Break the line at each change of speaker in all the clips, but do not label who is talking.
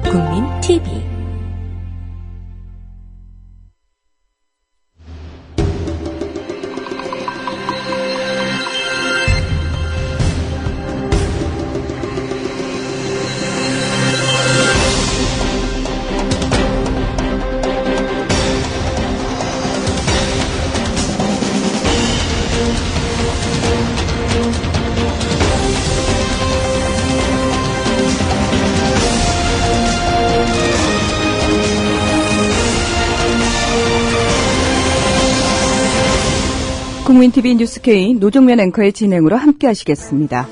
국민TV 국민TV 뉴스K 노종면 앵커의 진행으로 함께 하시겠습니다.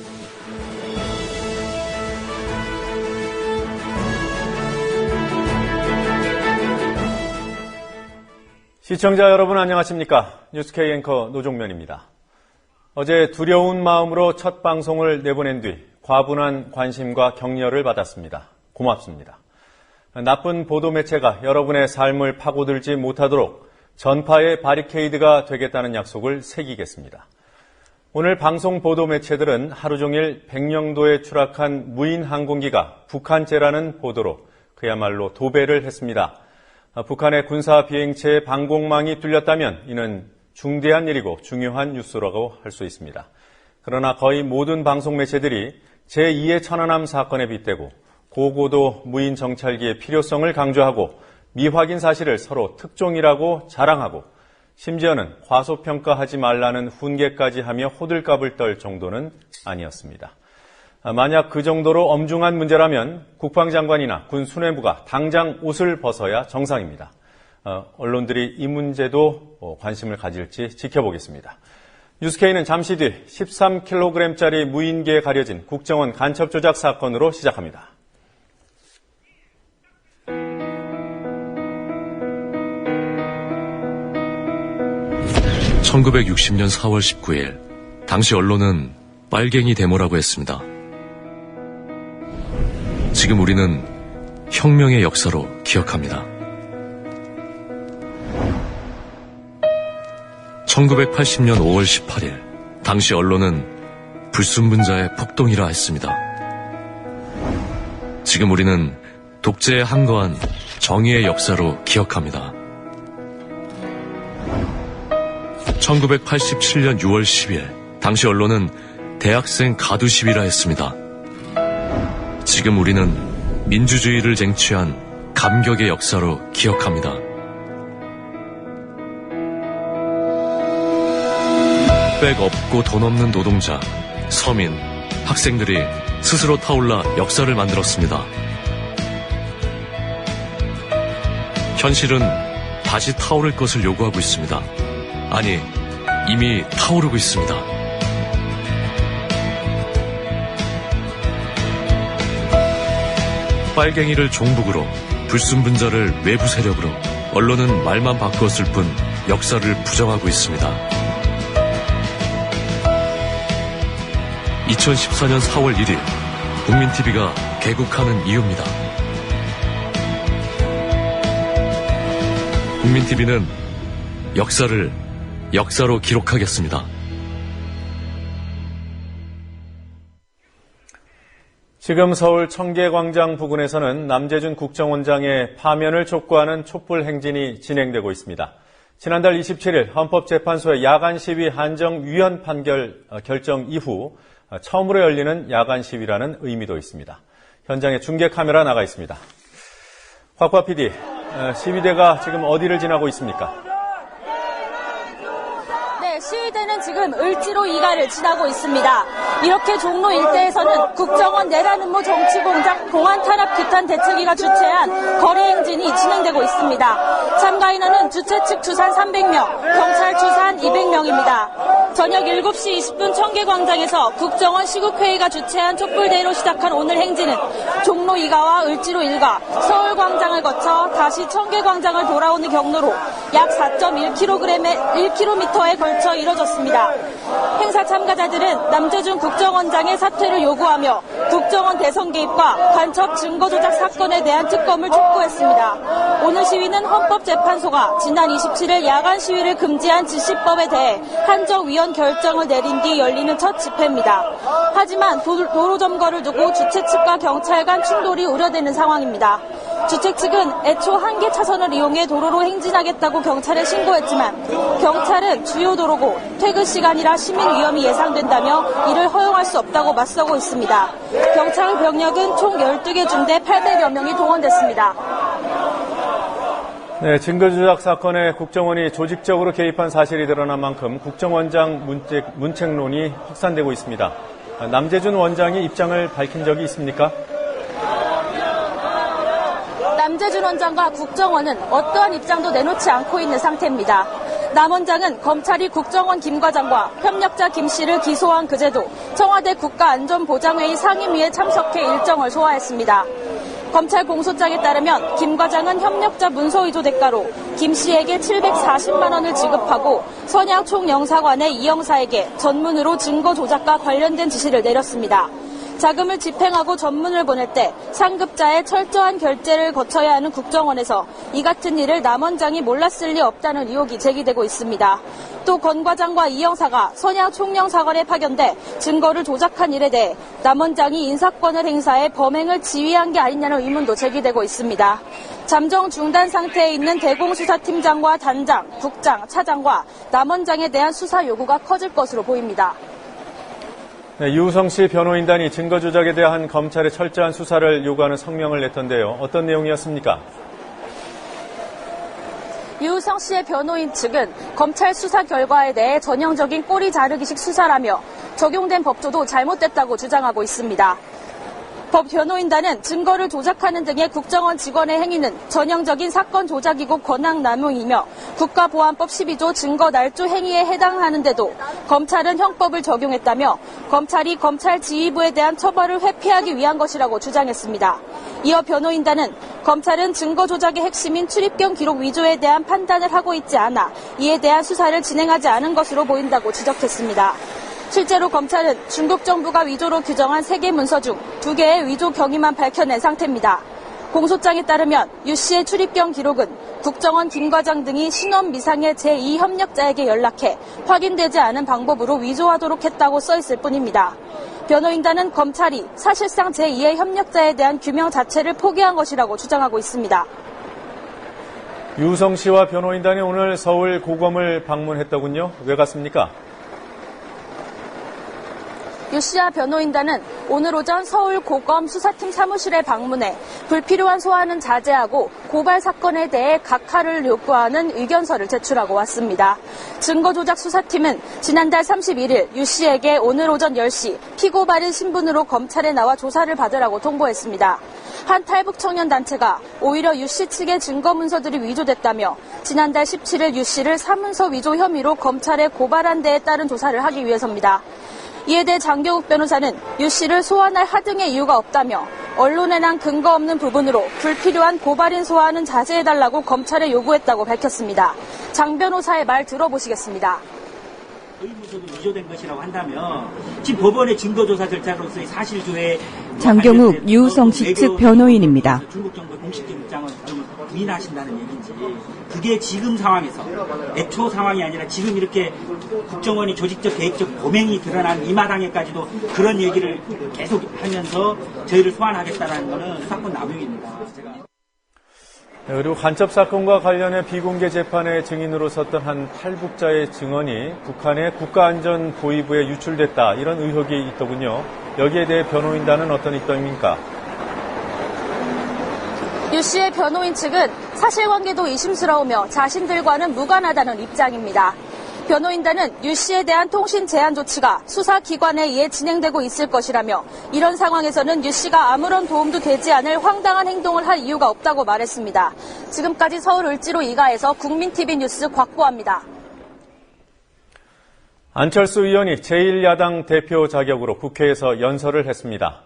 시청자 여러분 안녕하십니까? 뉴스K 앵커 노종면입니다. 어제 두려운 마음으로 첫 방송을 내보낸 뒤 과분한 관심과 격려를 받았습니다. 고맙습니다. 나쁜 보도 매체가 여러분의 삶을 파고들지 못하도록 전파의 바리케이드가 되겠다는 약속을 새기겠습니다. 오늘 방송 보도 매체들은 하루 종일 백령도에 추락한 무인 항공기가 북한제라는 보도로 그야말로 도배를 했습니다. 북한의 군사 비행체의 방공망이 뚫렸다면 이는 중대한 일이고 중요한 뉴스라고 할 수 있습니다. 그러나 거의 모든 방송 매체들이 제2의 천안함 사건에 빗대고 고고도 무인 정찰기의 필요성을 강조하고 미확인 사실을 서로 특종이라고 자랑하고 심지어는 과소평가하지 말라는 훈계까지 하며 호들갑을 떨 정도는 아니었습니다. 만약 그 정도로 엄중한 문제라면 국방장관이나 군 수뇌부가 당장 옷을 벗어야 정상입니다. 언론들이 이 문제도 관심을 가질지 지켜보겠습니다. 뉴스K는 잠시 뒤 13kg짜리 무인기에 가려진 국정원 간첩 조작 사건으로 시작합니다.
1960년 4월 19일, 당시 언론은 빨갱이 데모라고 했습니다. 지금 우리는 혁명의 역사로 기억합니다. 1980년 5월 18일, 당시 언론은 불순분자의 폭동이라 했습니다. 지금 우리는 독재에 항거한 정의의 역사로 기억합니다. 1987년 6월 10일, 당시 언론은 대학생 가두 시위라 했습니다. 지금 우리는 민주주의를 쟁취한 감격의 역사로 기억합니다. 백 없고 돈 없는 노동자, 서민, 학생들이 스스로 타올라 역사를 만들었습니다. 현실은 다시 타오를 것을 요구하고 있습니다. 아니, 이미 타오르고 있습니다. 빨갱이를 종북으로, 불순분자를 외부 세력으로, 언론은 말만 바꾸었을 뿐 역사를 부정하고 있습니다. 2014년 4월 1일, 국민TV가 개국하는 이유입니다. 국민TV는 역사를 역사로 기록하겠습니다.
지금 서울 청계광장 부근에서는 남재준 국정원장의 파면을 촉구하는 촛불 행진이 진행되고 있습니다. 지난달 27일 헌법재판소의 야간 시위 한정 위헌 판결 결정 이후 처음으로 열리는 야간 시위라는 의미도 있습니다. 현장에 중계 카메라 나가 있습니다. 곽과 PD, 시위대가 지금 어디를 지나고 있습니까?
시위대는 지금 을지로 2가를 지나고 있습니다. 이렇게 종로 일대에서는 국정원 내란음모 정치공작 공안 탄압 규탄 대책위가 주최한 거리 행진이 진행되고 있습니다. 참가 인원은 주최 측 추산 300명, 경찰 추산 200명입니다. 저녁 7시 20분 청계광장에서 국정원 시국회의가 주최한 촛불대회로 시작한 오늘 행진은 종로 2가와 을지로 1가, 서울광장을 거쳐 다시 청계광장을 돌아오는 경로로 약 4.1km에 걸쳐 이뤄졌습니다. 행사 참가자들은 남재준 국정원장의 사퇴를 요구하며 국정원 대선 개입과 간첩 증거 조작 사건에 대한 특검을 촉구했습니다. 오늘 시위는 헌법재판소가 지난 27일 야간 시위를 금지한 지시법에 대해 한정위원 결정을 내린 뒤 열리는 첫 집회입니다. 하지만 도로 점거를 두고 주최 측과 경찰 간 충돌이 우려되는 상황입니다. 주최 측은 애초 한 개 차선을 이용해 도로로 행진하겠다고 경찰에 신고했지만 경찰은 주요 도로고 퇴근 시간이라 시민 위험이 예상된다며 이를 허용할 수 없다고 맞서고 있습니다. 경찰 병력은 총 12개 중대 800여 명이 동원됐습니다.
네, 증거조작 사건에 국정원이 조직적으로 개입한 사실이 드러난 만큼 국정원장 문책론이 확산되고 있습니다. 남재준 원장이 입장을 밝힌 적이 있습니까?
남재준 원장과 국정원은 어떠한 입장도 내놓지 않고 있는 상태입니다. 남 원장은 검찰이 국정원 김 과장과 협력자 김 씨를 기소한 그제도 청와대 국가안전보장회의 상임위에 참석해 일정을 소화했습니다. 검찰 공소장에 따르면 김 과장은 협력자 문서 위조 대가로 김 씨에게 740만 원을 지급하고 선양 총영사관의 이 형사에게 전문으로 증거 조작과 관련된 지시를 내렸습니다. 자금을 집행하고 전문을 보낼 때 상급자의 철저한 결제를 거쳐야 하는 국정원에서 이 같은 일을 남 원장이 몰랐을 리 없다는 의혹이 제기되고 있습니다. 또 권 과장과 이 형사가 선양 총영사관에 파견돼 증거를 조작한 일에 대해 남 원장이 인사권을 행사해 범행을 지휘한 게 아니냐는 의문도 제기되고 있습니다. 잠정 중단 상태에 있는 대공수사팀장과 단장, 국장, 차장과 남 원장에 대한 수사 요구가 커질 것으로 보입니다.
네, 유우성 씨 변호인단이 증거 조작에 대한 검찰의 철저한 수사를 요구하는 성명을 냈던데요. 어떤 내용이었습니까?
유우성 씨의 변호인 측은 검찰 수사 결과에 대해 전형적인 꼬리 자르기식 수사라며 적용된 법조도 잘못됐다고 주장하고 있습니다. 법 변호인단은 증거를 조작하는 등의 국정원 직원의 행위는 전형적인 사건 조작이고 권한 남용이며 국가보안법 12조 증거 날조 행위에 해당하는데도 검찰은 형법을 적용했다며 검찰이 검찰 지휘부에 대한 처벌을 회피하기 위한 것이라고 주장했습니다. 이어 변호인단은 검찰은 증거 조작의 핵심인 출입경 기록 위조에 대한 판단을 하고 있지 않아 이에 대한 수사를 진행하지 않은 것으로 보인다고 지적했습니다. 실제로 검찰은 중국 정부가 위조로 규정한 3개 문서 중 2개의 위조 경위만 밝혀낸 상태입니다. 공소장에 따르면 유 씨의 출입경 기록은 국정원 김 과장 등이 신원 미상의 제2협력자에게 연락해 확인되지 않은 방법으로 위조하도록 했다고 써있을 뿐입니다. 변호인단은 검찰이 사실상 제2의 협력자에 대한 규명 자체를 포기한 것이라고 주장하고 있습니다.
유우성 씨와 변호인단이 오늘 서울 고검을 방문했더군요. 왜 갔습니까?
유 씨와 변호인단은 오늘 오전 서울 고검 수사팀 사무실에 방문해 불필요한 소환은 자제하고 고발 사건에 대해 각하를 요구하는 의견서를 제출하고 왔습니다. 증거조작 수사팀은 지난달 31일 유 씨에게 오늘 오전 10시 피고발인 신분으로 검찰에 나와 조사를 받으라고 통보했습니다. 한 탈북 청년 단체가 오히려 유 씨 측의 증거 문서들이 위조됐다며 지난달 17일 유 씨를 사문서 위조 혐의로 검찰에 고발한 데에 따른 조사를 하기 위해서입니다. 이에 대해 장경욱 변호사는 유 씨를 소환할 하등의 이유가 없다며 언론에 난 근거 없는 부분으로 불필요한 고발인 소환은 자제해달라고 검찰에 요구했다고 밝혔습니다. 장 변호사의 말 들어보시겠습니다.
의무서도 위조된 것이라고 한다면 지금 법원의 증거조사 절차로서의 사실조회
장경욱 유우성 씨 측 변호인입니다.
중국 정부의 공식적 입장을 부인하신다는 얘기인지 그게 지금 상황에서 애초 상황이 아니라 지금 이렇게 국정원이 조직적 계획적 범행이 드러난 이 마당에까지도 그런 얘기를 계속 하면서 저희를 소환하겠다는 것은 수사권 남용입니다.
그리고 간첩 사건과 관련해 비공개 재판의 증인으로 섰던 한 탈북자의 증언이 북한의 국가안전보위부에 유출됐다, 이런 의혹이 있더군요. 여기에 대해 변호인단은 어떤 입장입니까?
유 씨의 변호인 측은 사실관계도 의심스러우며 자신들과는 무관하다는 입장입니다. 변호인단은 유 씨에 대한 통신 제한 조치가 수사기관에 의해 진행되고 있을 것이라며 이런 상황에서는 유 씨가 아무런 도움도 되지 않을 황당한 행동을 할 이유가 없다고 말했습니다. 지금까지 서울 을지로 2가에서 국민TV 뉴스 곽보아입니다.
안철수 의원이 제1야당 대표 자격으로 국회에서 연설을 했습니다.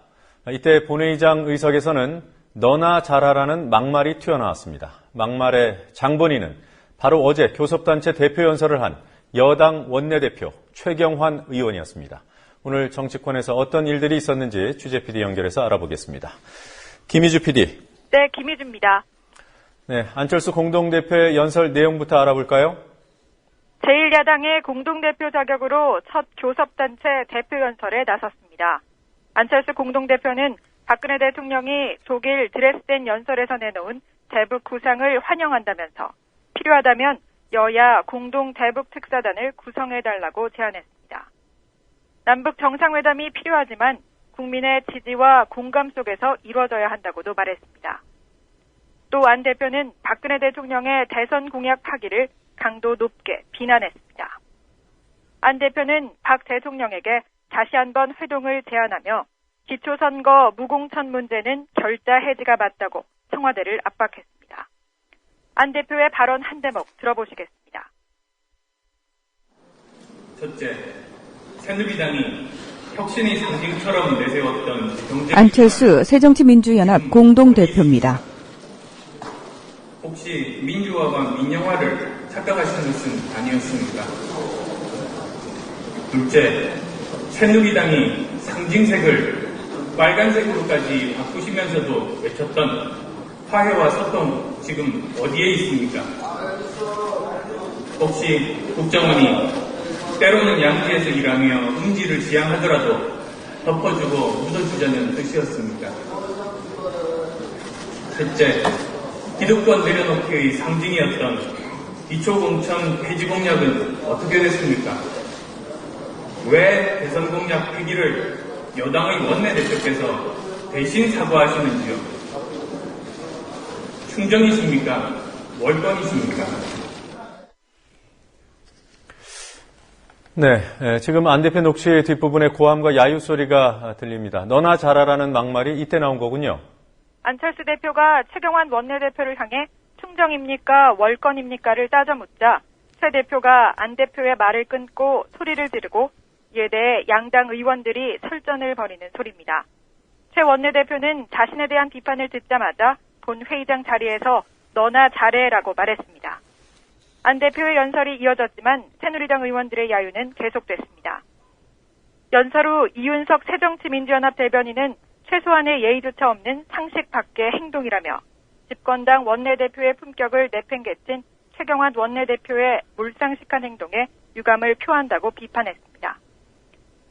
이때 본회의장 의석에서는 너나 잘하라는 막말이 튀어나왔습니다. 막말의 장본인은 바로 어제 교섭단체 대표 연설을 한 여당 원내대표 최경환 의원이었습니다. 오늘 정치권에서 어떤 일들이 있었는지 취재 PD 연결해서 알아보겠습니다. 김희주 PD.
네, 김희주입니다.
네, 안철수 공동대표의 연설 내용부터 알아볼까요?
제1야당의 공동대표 자격으로 첫 교섭단체 대표 연설에 나섰습니다. 안철수 공동대표는 박근혜 대통령이 독일 드레스덴 연설에서 내놓은 대북 구상을 환영한다면서 필요하다면 여야 공동 대북 특사단을 구성해달라고 제안했습니다. 남북 정상회담이 필요하지만 국민의 지지와 공감 속에서 이루어져야 한다고도 말했습니다. 또 안 대표는 박근혜 대통령의 대선 공약 파기를 강도 높게 비난했습니다. 안 대표는 박 대통령에게 다시 한번 회동을 제안하며 기초선거 무공천 문제는 결자 해지가 맞다고 청와대를 압박했습니다. 안 대표의 발언 한 대목 들어보시겠습니다.
첫째, 새누리당이 혁신의 상징처럼 내세웠던 경제
안철수 새정치민주연합 공동대표입니다.
혹시 민주화와 민영화를 착각하신 것은 아니었습니까? 둘째, 새누리당이 상징색을 빨간색으로까지 바꾸시면서도 외쳤던 화해와 소통 지금 어디에 있습니까? 혹시 국정원이 때로는 양지에서 일하며 음지를 지향하더라도 덮어주고 묻어주자는 뜻이었습니까? 셋째, 기득권 내려놓기의 상징이었던 기초공천 폐지 공약은 어떻게 됐습니까? 왜 대선 공약 폐기를 여당의 원내대표께서 대신 사과하시는지요? 충정이십니까? 월권이십니까?
네, 지금 안 대표 녹취 뒷부분에 고함과 야유 소리가 들립니다. 너나 잘하라는 막말이 이때 나온 거군요.
안철수 대표가 최경환 원내대표를 향해 충정입니까? 월권입니까를 따져 묻자 최 대표가 안 대표의 말을 끊고 소리를 지르고 이에 대해 양당 의원들이 설전을 벌이는 소리입니다. 최 원내대표는 자신에 대한 비판을 듣자마자 본 회의장 자리에서 너나 잘해라고 말했습니다. 안 대표의 연설이 이어졌지만 새누리당 의원들의 야유는 계속됐습니다. 연설 후 이윤석 새정치민주연합 대변인은 최소한의 예의조차 없는 상식 밖의 행동이라며 집권당 원내대표의 품격을 내팽개친 최경환 원내대표의 몰상식한 행동에 유감을 표한다고 비판했습니다.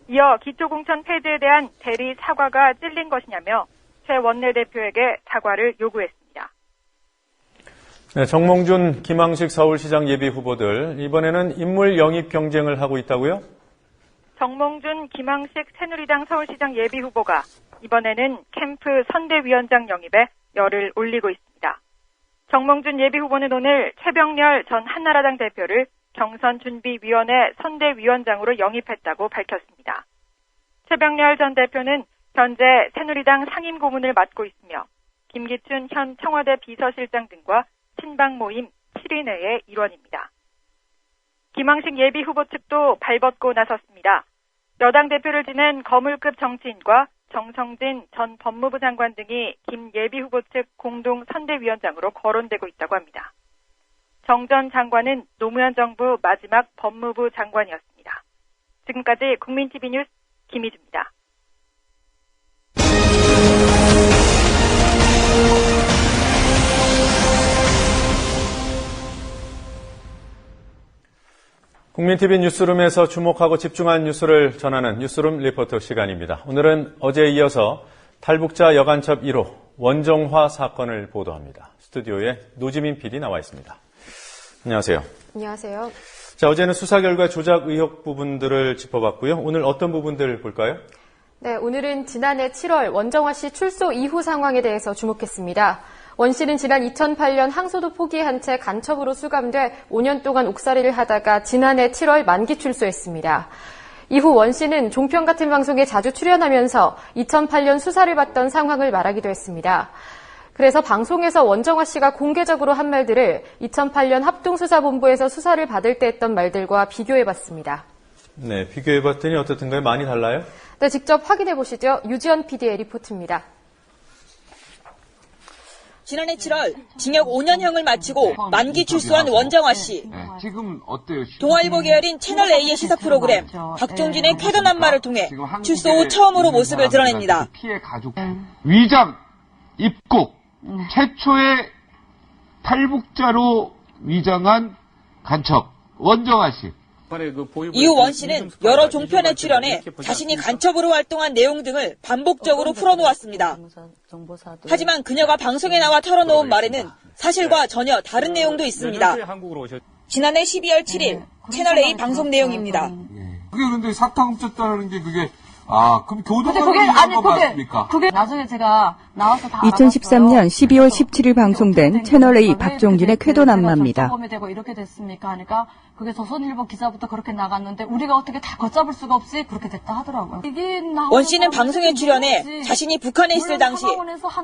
이어 기초공천 폐지에 대한 대리 사과가 찔린 것이냐며 최 원내대표에게 사과를 요구했습니다.
네, 정몽준, 김항식 서울시장 예비후보들 이번에는 인물 영입 경쟁을 하고 있다고요?
정몽준, 김항식 새누리당 서울시장 예비후보가 이번에는 캠프 선대위원장 영입에 열을 올리고 있습니다. 정몽준 예비후보는 오늘 최병렬 전 한나라당 대표를 경선준비위원회 선대위원장으로 영입했다고 밝혔습니다. 최병렬 전 대표는 현재 새누리당 상임고문을 맡고 있으며 김기춘 현 청와대 비서실장 등과 친박 모임 7인회의 일원입니다. 김항식 예비후보 측도 발벗고 나섰습니다. 여당 대표를 지낸 거물급 정치인과 정성진 전 법무부 장관 등이 김 예비후보 측 공동 선대위원장으로 거론되고 있다고 합니다. 정 전 장관은 노무현 정부 마지막 법무부 장관이었습니다. 지금까지 국민TV 뉴스 김희주입니다.
국민TV 뉴스룸에서 주목하고 집중한 뉴스를 전하는 뉴스룸 리포터 시간입니다. 오늘은 어제에 이어서 탈북자 여간첩 1호 원정화 사건을 보도합니다. 스튜디오에 노지민 PD 나와 있습니다. 안녕하세요.
안녕하세요.
자, 어제는 수사 결과 조작 의혹 부분들을 짚어봤고요. 오늘 어떤 부분들 볼까요?
네, 오늘은 지난해 7월 원정화 씨 출소 이후 상황에 대해서 주목했습니다. 원 씨는 지난 2008년 항소도 포기한 채 간첩으로 수감돼 5년 동안 옥살이를 하다가 지난해 7월 만기 출소했습니다. 이후 원 씨는 종편 같은 방송에 자주 출연하면서 2008년 수사를 받던 상황을 말하기도 했습니다. 그래서 방송에서 원정화 씨가 공개적으로 한 말들을 2008년 합동수사본부에서 수사를 받을 때 했던 말들과 비교해봤습니다.
네, 비교해봤더니 어떻든가요? 많이 달라요?
네, 직접 확인해 보시죠. 유지연 PD의 리포트입니다.
지난해 7월 징역 5년형을 마치고 만기 출소한 원정화 씨.
지금 어때요?
동아일보 계열인 채널A의 시사 프로그램 박종진의 쾌변한말을 통해 출소 후 처음으로 모습을 드러냅니다.
피해 가족 위장 입국 최초의 탈북자로 위장한 간첩 원정화 씨.
이후 원 씨는 여러 종편에 출연해 자신이 간첩으로 활동한 내용 등을 반복적으로 풀어놓았습니다. 하지만 그녀가 방송에 나와 털어놓은 말에는 사실과 전혀 다른 내용도 있습니다. 지난해 12월 7일 채널A 방송 내용입니다.
그게 그런데 사탕 훔쳤다는 게 그게 그럼 교도관이 거 맞습니까?
그게 나중에 제가 나와서 다
2013년 12월 17일 방송된 채널A 박종진의 쾌도난마입니다.
범이 되고 이렇게 됐습니까? 하니까 그게 조선일보 기사부터 그렇게 나갔는데 우리가 어떻게 다 걷잡을 수가 없이 그렇게 됐다 하더라고요.
원 씨는 방송에 출연해 자신이 북한에 있을 당시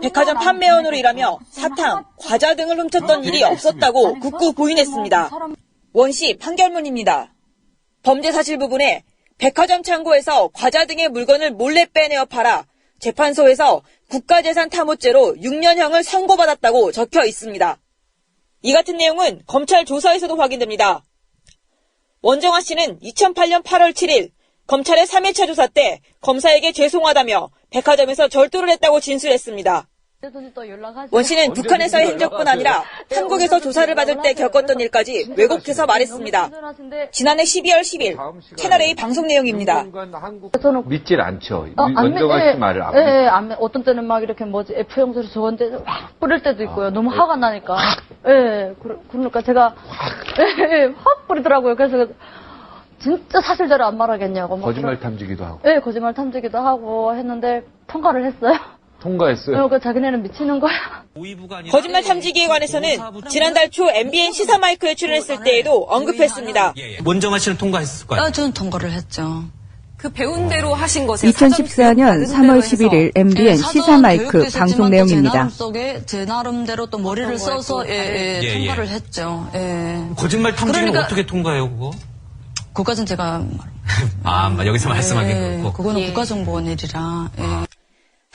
백화점 판매원으로 일하며 사탕, 과자 등을 훔쳤던 일이 없었다고 굳고 부인했습니다. 원 씨 판결문입니다. 범죄 사실 부분에 백화점 창고에서 과자 등의 물건을 몰래 빼내어 팔아 재판소에서 국가재산 탐호죄로 6년형을 선고받았다고 적혀 있습니다. 이 같은 내용은 검찰 조사에서도 확인됩니다. 원정화 씨는 2008년 8월 7일 검찰의 3일차 조사 때 검사에게 죄송하다며 백화점에서 절도를 했다고 진술했습니다. 원 씨는 북한에서의 행적뿐 아니라 한국에서 조사를 받을 때 겪었던 일까지 왜곡해서 말했습니다. 지난해 12월 10일 채널A 방송 내용입니다.
저는 믿질 않죠. 원정화 씨 말을 안 믿죠.
어떤 때는 막 이렇게 F형 소리 저건데 확 뿌릴 때도 있고요. 너무 화가 나니까. 그러니까 제가 확 뿌리더라고요. 그래서 진짜 사실대로 안 말하겠냐고.
거짓말 탐지기도 하고.
네, 거짓말 탐지기도 하고 했는데 통과를 했어요.
통과했어요.
그러니까 자기네는 미치는 거야.
거짓말 탐지기에 관해서는 지난달 초 MBN 시사 마이크에 출연했을 때에도 언급했습니다.
원정화 씨는 통과했을 거예요.
저는 통과를 했죠.
그 배운 대로 하신 것에
2014년 3월 11일 MBN 시사 마이크 방송 내용입니다.
제 나름대로 또 머리를 써서 통과를 했죠.
거짓말 탐지기는
그러니까,
어떻게 통과해요, 그거?
그것까지는 제가
여기서 말씀하긴 그렇고.
그거는 국가정보원 일이라.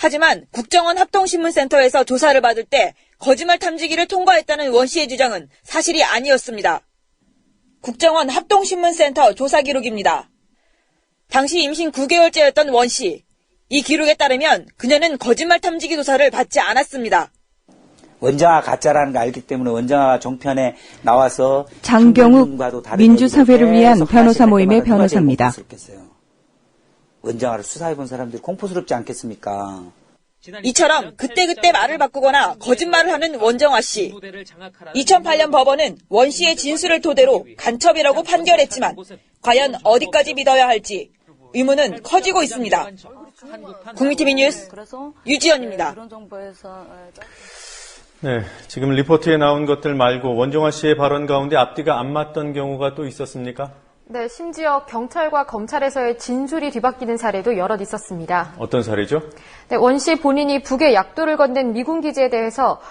하지만 국정원 합동신문센터에서 조사를 받을 때 거짓말 탐지기를 통과했다는 원 씨의 주장은 사실이 아니었습니다. 국정원 합동신문센터 조사 기록입니다. 당시 임신 9개월째였던 원 씨. 이 기록에 따르면 그녀는 거짓말 탐지기 조사를 받지 않았습니다.
원정화 가짜라는 걸 알기 때문에 원정화 종편에 나와서
장경욱 민주사회를 위한 변호사 모임의 변호사입니다.
원정화를 수사해본 사람들이 공포스럽지 않겠습니까?
이처럼 그때그때 말을 바꾸거나 거짓말을 하는 원정화 씨. 2008년 법원은 원 씨의 진술을 토대로 간첩이라고 판결했지만 과연 어디까지 믿어야 할지 의문은 커지고 있습니다. 국민TV 뉴스 유지연입니다.
네, 지금 리포트에 나온 것들 말고 원정화 씨의 발언 가운데 앞뒤가 안 맞던 경우가 또 있었습니까?
네, 심지어 경찰과 검찰에서의 진술이 뒤바뀌는 사례도 여럿 있었습니다.
어떤 사례죠?
네, 원 씨 본인이 북에 약도를 건넨 미군 기지에 대해서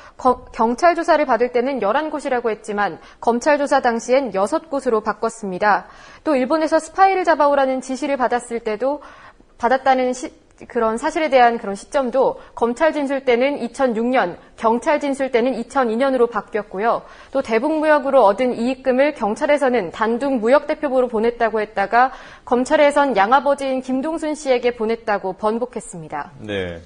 경찰 조사를 받을 때는 11곳이라고 했지만 검찰 조사 당시엔 6곳으로 바꿨습니다. 또 일본에서 스파이를 잡아오라는 지시를 받았을 때도 받았다는 그런 사실에 대한 그런 시점도 검찰 진술 때는 2006년, 경찰 진술 때는 2002년으로 바뀌었고요. 또 대북무역으로 얻은 이익금을 경찰에서는 단둥 무역대표부로 보냈다고 했다가 검찰에선 양아버지인 김동순 씨에게 보냈다고 번복했습니다.
네,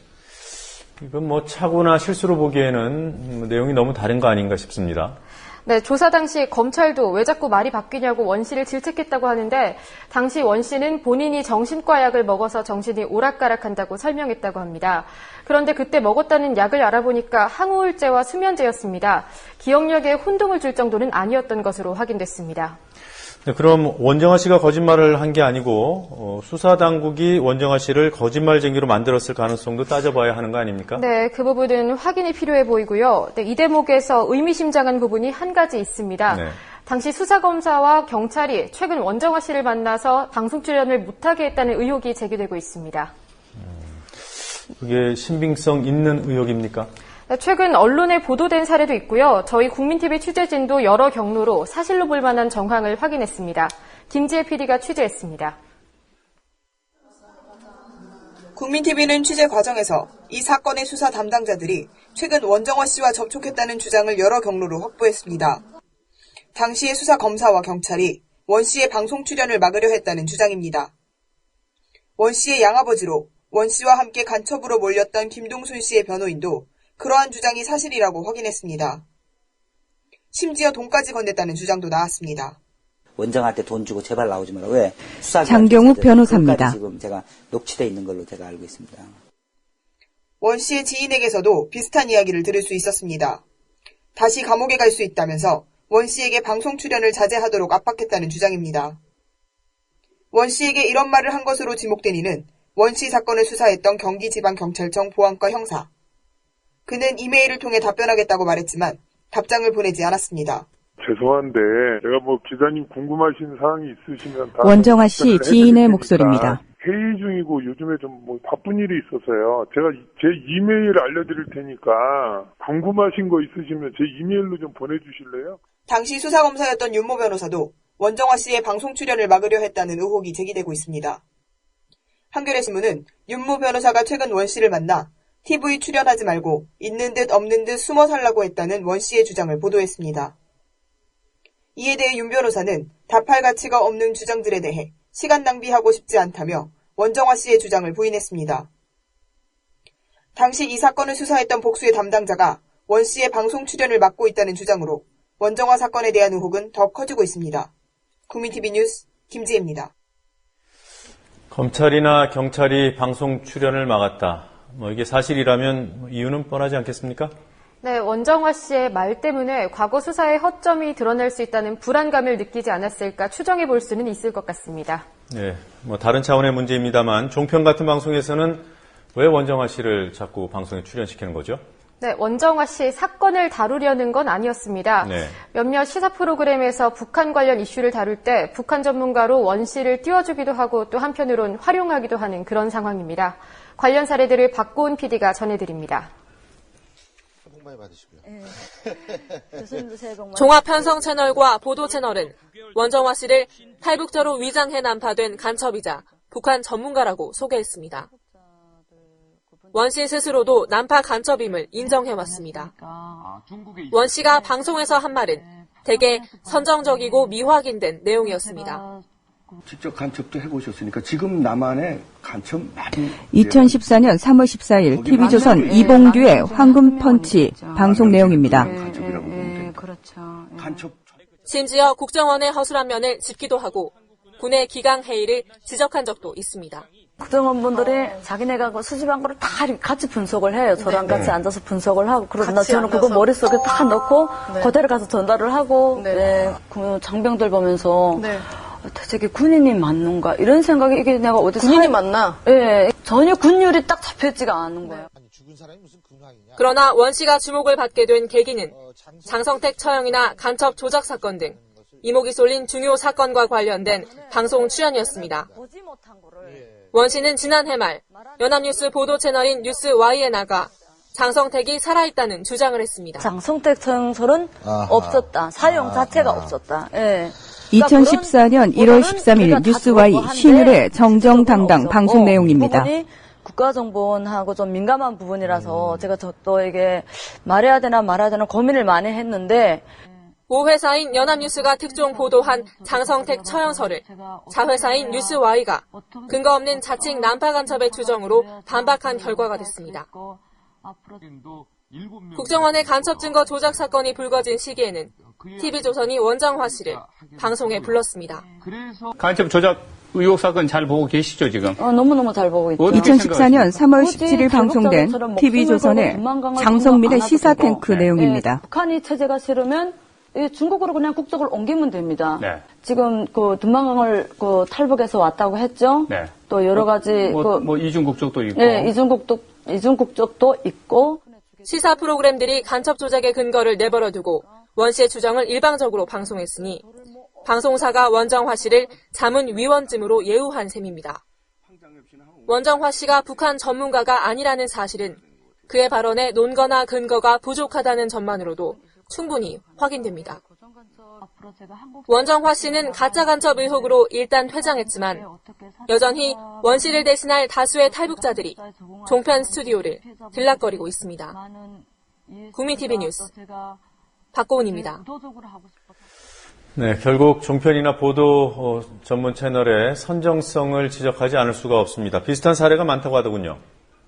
이건 착오나 실수로 보기에는 내용이 너무 다른 거 아닌가 싶습니다.
네, 조사 당시 검찰도 왜 자꾸 말이 바뀌냐고 원 씨를 질책했다고 하는데 당시 원 씨는 본인이 정신과 약을 먹어서 정신이 오락가락한다고 설명했다고 합니다. 그런데 그때 먹었다는 약을 알아보니까 항우울제와 수면제였습니다. 기억력에 혼동을 줄 정도는 아니었던 것으로 확인됐습니다.
네, 그럼 원정화 씨가 거짓말을 한 게 아니고 수사 당국이 원정화 씨를 거짓말쟁이로 만들었을 가능성도 따져봐야 하는 거 아닙니까?
네, 그 부분은 확인이 필요해 보이고요. 네, 이 대목에서 의미심장한 부분이 한 가지 있습니다. 네. 당시 수사검사와 경찰이 최근 원정화 씨를 만나서 방송 출연을 못하게 했다는 의혹이 제기되고 있습니다.
그게 신빙성 있는 의혹입니까?
최근 언론에 보도된 사례도 있고요. 저희 국민TV 취재진도 여러 경로로 사실로 볼 만한 정황을 확인했습니다. 김지혜 PD가 취재했습니다.
국민TV는 취재 과정에서 이 사건의 수사 담당자들이 최근 원정화 씨와 접촉했다는 주장을 여러 경로로 확보했습니다. 당시의 수사 검사와 경찰이 원 씨의 방송 출연을 막으려 했다는 주장입니다. 원 씨의 양아버지로 원 씨와 함께 간첩으로 몰렸던 김동순 씨의 변호인도 그러한 주장이 사실이라고 확인했습니다. 심지어 돈까지 건넸다는 주장도 나왔습니다.
원정한테 돈 주고 제발 나오지 마라. 왜?
장경욱 변호사입니다.
지금 제가 녹취돼 있는 걸로 제가 알고 있습니다.
원 씨의 지인에게서도 비슷한 이야기를 들을 수 있었습니다. 다시 감옥에 갈 수 있다면서 원 씨에게 방송 출연을 자제하도록 압박했다는 주장입니다. 원 씨에게 이런 말을 한 것으로 지목된 이는 원 씨 사건을 수사했던 경기지방경찰청 보안과 형사. 그는 이메일을 통해 답변하겠다고 말했지만 답장을 보내지 않았습니다.
죄송한데 제가 뭐 기자님 궁금하신 사항이 있으시면 다
원정화 씨 지인의 목소리입니다.
회의 중이고 요즘에 좀 뭐 바쁜 일이 있어서요. 제가 제 이메일 알려드릴 테니까 궁금하신 거 있으시면 제 이메일로 좀 보내주실래요?
당시 수사검사였던 윤모 변호사도 원정화 씨의 방송 출연을 막으려 했다는 의혹이 제기되고 있습니다. 한겨레 신문은 윤모 변호사가 최근 원 씨를 만나 TV 출연하지 말고 있는 듯 없는 듯 숨어 살라고 했다는 원 씨의 주장을 보도했습니다. 이에 대해 윤 변호사는 답할 가치가 없는 주장들에 대해 시간 낭비하고 싶지 않다며 원정화 씨의 주장을 부인했습니다. 당시 이 사건을 수사했던 복수의 담당자가 원 씨의 방송 출연을 막고 있다는 주장으로 원정화 사건에 대한 의혹은 더 커지고 있습니다. 국민TV 뉴스 김지혜입니다.
검찰이나 경찰이 방송 출연을 막았다. 이게 사실이라면 이유는 뻔하지 않겠습니까?
네, 원정화 씨의 말 때문에 과거 수사의 허점이 드러날 수 있다는 불안감을 느끼지 않았을까 추정해 볼 수는 있을 것 같습니다.
네, 다른 차원의 문제입니다만 종편 같은 방송에서는 왜 원정화 씨를 자꾸 방송에 출연시키는 거죠?
네, 원정화 씨의 사건을 다루려는 건 아니었습니다.
네.
몇몇 시사 프로그램에서 북한 관련 이슈를 다룰 때 북한 전문가로 원 씨를 띄워주기도 하고 또 한편으론 활용하기도 하는 그런 상황입니다. 관련 사례들을 박고은 PD가 전해드립니다.
많이 받으시고요.
종합편성채널과 보도채널은 원정화 씨를 탈북자로 위장해 난파된 간첩이자 북한 전문가라고 소개했습니다. 원 씨 스스로도 난파 간첩임을 인정해왔습니다. 원 씨가 방송에서 한 말은 대개 선정적이고 미확인된 내용이었습니다.
직접 간첩도 해보셨으니까 지금 남한의 간첩 많이
2014년 3월 14일 TV조선 이봉규의 황금펀치 방송 내용입니다.
그렇죠.
심지어 국정원의 허술한 면을 짚기도 하고 군의 기강회의를 지적한 적도 있습니다.
국정원분들이 자기네가 수집한 거를 다 같이 분석을 해요. 저랑 같이 앉아서 분석을 하고 그러다 저는 그거 머릿속에 다 넣고 그대로 가서 전달을 하고 그 장병들 보면서 대체 군인이 맞는가 이런 생각이 이게 내가 어디
군인이 맞나?
예, 전혀 군율이 딱 잡혀있지가 않은 거예요.
그러나 원 씨가 주목을 받게 된 계기는 장성택 처형이나 간첩 조작 사건 등 이목이 쏠린 중요 사건과 관련된 방송 출연이었습니다. 원 씨는 지난해 말 연합뉴스 보도채널인 뉴스Y에 나가 장성택이 살아있다는 주장을 했습니다.
장성택 처형설은 없었다. 사용 자체가 없었다. 예.
2014년 1월 13일 뉴스Y 신율의 정정당당 방송 내용입니다.
국가정보원하고 좀 민감한 부분이라서 제가 또 이게 말해야 되나 말아야 되나 고민을 많이 했는데
모회사인 연합뉴스가 특종 보도한 장성택 처형설을 자회사인 뉴스Y가 근거 없는 자칭 난파 간첩의 추정으로 반박한 결과가 됐습니다. 국정원의 간첩 증거 조작 사건이 불거진 시기에는 TV조선이 원정화 씨를 방송에 불렀습니다.
간첩 조작 의혹 사건 잘 보고 계시죠, 지금?
너무너무 잘 보고 있죠.
2014년 3월 17일 방송된 TV조선의 장성민의 시사탱크 내용입니다.
북한이 체제가 싫으면 중국으로 그냥 국적을 옮기면 됩니다. 네. 지금 그 dunman강을 탈북해서 왔다고 했죠. 네. 또 여러 가지
이중 국적도 있고.
네, 이중 국적도 있고.
시사 프로그램들이 간첩 조작의 근거를 내버려 두고 원 씨의 주장을 일방적으로 방송했으니 방송사가 원정화 씨를 자문위원쯤으로 예우한 셈입니다. 원정화 씨가 북한 전문가가 아니라는 사실은 그의 발언에 논거나 근거가 부족하다는 점만으로도 충분히 확인됩니다. 원정화 씨는 가짜 간첩 의혹으로 일단 퇴장했지만 여전히 원 씨를 대신할 다수의 탈북자들이 종편 스튜디오를 들락거리고 있습니다. 국민TV 뉴스 박고은입니다.
네, 결국 종편이나 보도 전문 채널의 선정성을 지적하지 않을 수가 없습니다. 비슷한 사례가 많다고 하더군요.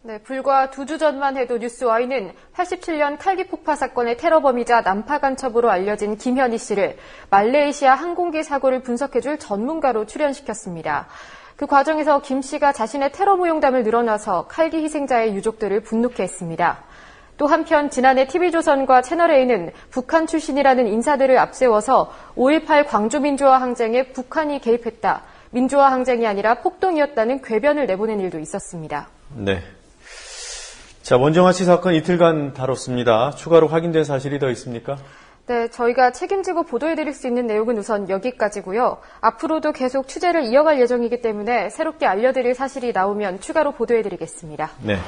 네, 불과 2주 전만 해도 뉴스와이는 87년 칼기 폭파 사건의 테러범이자 난파 간첩으로 알려진 김현희 씨를 말레이시아 항공기 사고를 분석해줄 전문가로 출연시켰습니다. 그 과정에서 김 씨가 자신의 테러 무용담을 늘어놔서 칼기 희생자의 유족들을 분노케 했습니다. 또 한편 지난해 TV조선과 채널A는 북한 출신이라는 인사들을 앞세워서 5.18 광주민주화 항쟁에 북한이 개입했다. 민주화 항쟁이 아니라 폭동이었다는 궤변을 내보낸 일도 있었습니다.
네. 자, 원정화 씨 사건 이틀간 다뤘습니다. 추가로 확인된 사실이 더 있습니까?
네, 저희가 책임지고 보도해드릴 수 있는 내용은 우선 여기까지고요. 앞으로도 계속 취재를 이어갈 예정이기 때문에 새롭게 알려드릴 사실이 나오면 추가로 보도해드리겠습니다.
네.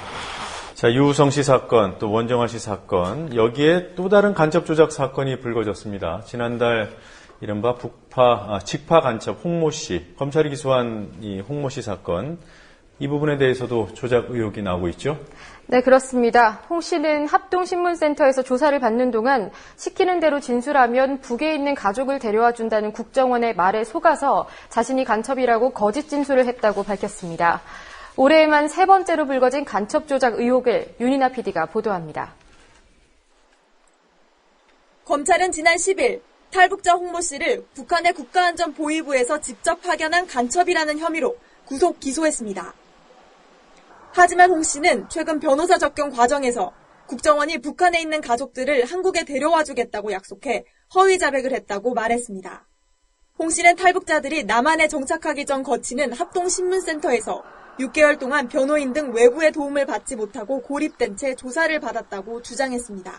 자, 유우성 씨 사건, 또 원정화 씨 사건, 여기에 또 다른 간첩 조작 사건이 불거졌습니다. 지난달 이른바 직파 간첩 홍모 씨, 검찰이 기소한 이 홍모 씨 사건, 이 부분에 대해서도 조작 의혹이 나오고 있죠?
네, 그렇습니다. 홍 씨는 합동신문센터에서 조사를 받는 동안 시키는 대로 진술하면 북에 있는 가족을 데려와 준다는 국정원의 말에 속아서 자신이 간첩이라고 거짓 진술을 했다고 밝혔습니다. 올해에만 3번째로 불거진 간첩 조작 의혹을 윤이나 PD가 보도합니다.
검찰은 지난 10일 탈북자 홍모 씨를 북한의 국가안전보위부에서 직접 파견한 간첩이라는 혐의로 구속 기소했습니다. 하지만 홍 씨는 최근 변호사 접견 과정에서 국정원이 북한에 있는 가족들을 한국에 데려와 주겠다고 약속해 허위 자백을 했다고 말했습니다. 홍 씨는 탈북자들이 남한에 정착하기 전 거치는 합동신문센터에서 6개월 동안 변호인 등 외부의 도움을 받지 못하고 고립된 채 조사를 받았다고 주장했습니다.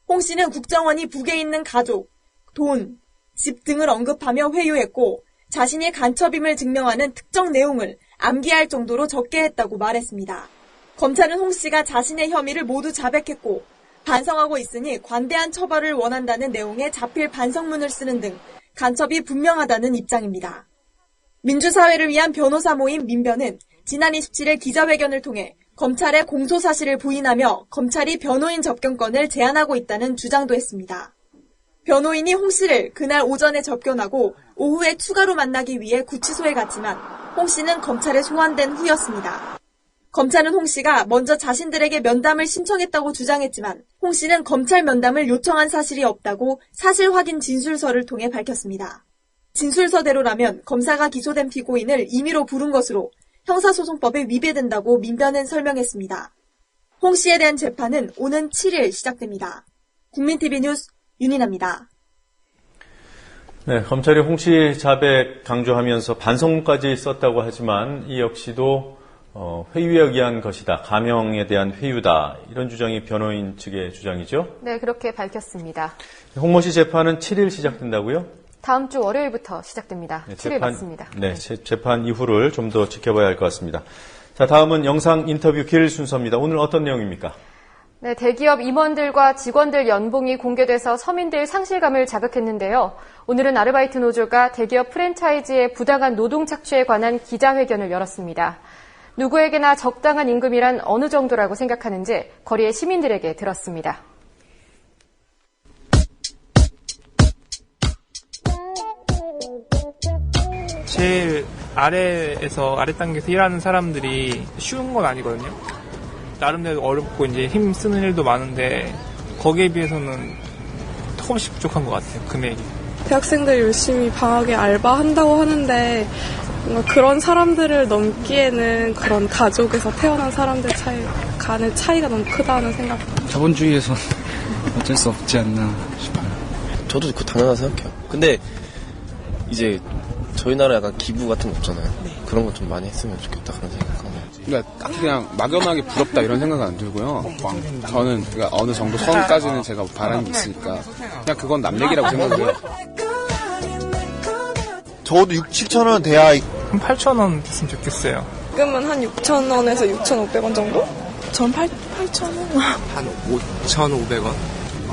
홍 씨는 국정원이 북에 있는 가족, 돈, 집 등을 언급하며 회유했고 자신이 간첩임을 증명하는 특정 내용을 암기할 정도로 적게 했다고 말했습니다. 검찰은 홍 씨가 자신의 혐의를 모두 자백했고 반성하고 있으니 관대한 처벌을 원한다는 내용의 자필 반성문을 쓰는 등 간첩이 분명하다는 입장입니다. 민주사회를 위한 변호사 모임 민변은 지난 27일 기자회견을 통해 검찰의 공소사실을 부인하며 검찰이 변호인 접견권을 제한하고 있다는 주장도 했습니다. 변호인이 홍 씨를 그날 오전에 접견하고 오후에 추가로 만나기 위해 구치소에 갔지만 홍 씨는 검찰에 소환된 후였습니다. 검찰은 홍 씨가 먼저 자신들에게 면담을 신청했다고 주장했지만 홍 씨는 검찰 면담을 요청한 사실이 없다고 사실 확인 진술서를 통해 밝혔습니다. 진술서대로라면 검사가 기소된 피고인을 임의로 부른 것으로 형사소송법에 위배된다고 민변은 설명했습니다. 홍 씨에 대한 재판은 오는 7일 시작됩니다. 국민TV 뉴스 윤인아입니다.
네, 검찰이 홍 씨 자백 강조하면서 반성문까지 썼다고 하지만 이 역시도 회유에 의한 것이다. 가명에 대한 회유다. 이런 주장이 변호인 측의 주장이죠?
네, 그렇게 밝혔습니다.
홍모 씨 재판은 7일 시작된다고요?
다음 주 월요일부터 시작됩니다.
네,
7일 맞습니다.
네, 재판 이후를 좀 더 지켜봐야 할 것 같습니다. 자, 다음은 영상 인터뷰 길 순서입니다. 오늘 어떤 내용입니까?
네, 대기업 임원들과 직원들 연봉이 공개돼서 서민들 상실감을 자극했는데요. 오늘은 아르바이트 노조가 대기업 프랜차이즈의 부당한 노동 착취에 관한 기자회견을 열었습니다. 누구에게나 적당한 임금이란 어느 정도라고 생각하는지 거리의 시민들에게 들었습니다.
제일 아래 단계에서 일하는 사람들이 쉬운 건 아니거든요. 나름대로 어렵고 이제 힘 쓰는 일도 많은데 거기에 비해서는 조금씩 부족한 것 같아요, 금액이.
대학생들이 열심히 방학에 알바한다고 하는데 뭔가 그런 사람들을 넘기에는 그런 가족에서 태어난 사람들 간의 차이가 너무 크다는 생각.
자본주의에선 어쩔 수 없지 않나 싶어요.
저도 그 당연하다 생각해요. 근데 이제 저희 나라 약간 기부 같은 거 없잖아요. 그런 거 좀 많이 했으면 좋겠다 그런 생각하고.
그러니까 딱히 그냥 막연하게 부럽다 이런 생각은 안 들고요. 저는 그러니까 어느 정도 선까지는 제가 바람이 있으니까 그냥 그건 남 얘기라고 생각해요.
적어도 6, 7천 원 돼야
한 8천 원 됐으면 좋겠어요.
지금은 한 6,000원에서 6,500원 정도? 전 8,000원.
한 5,500원?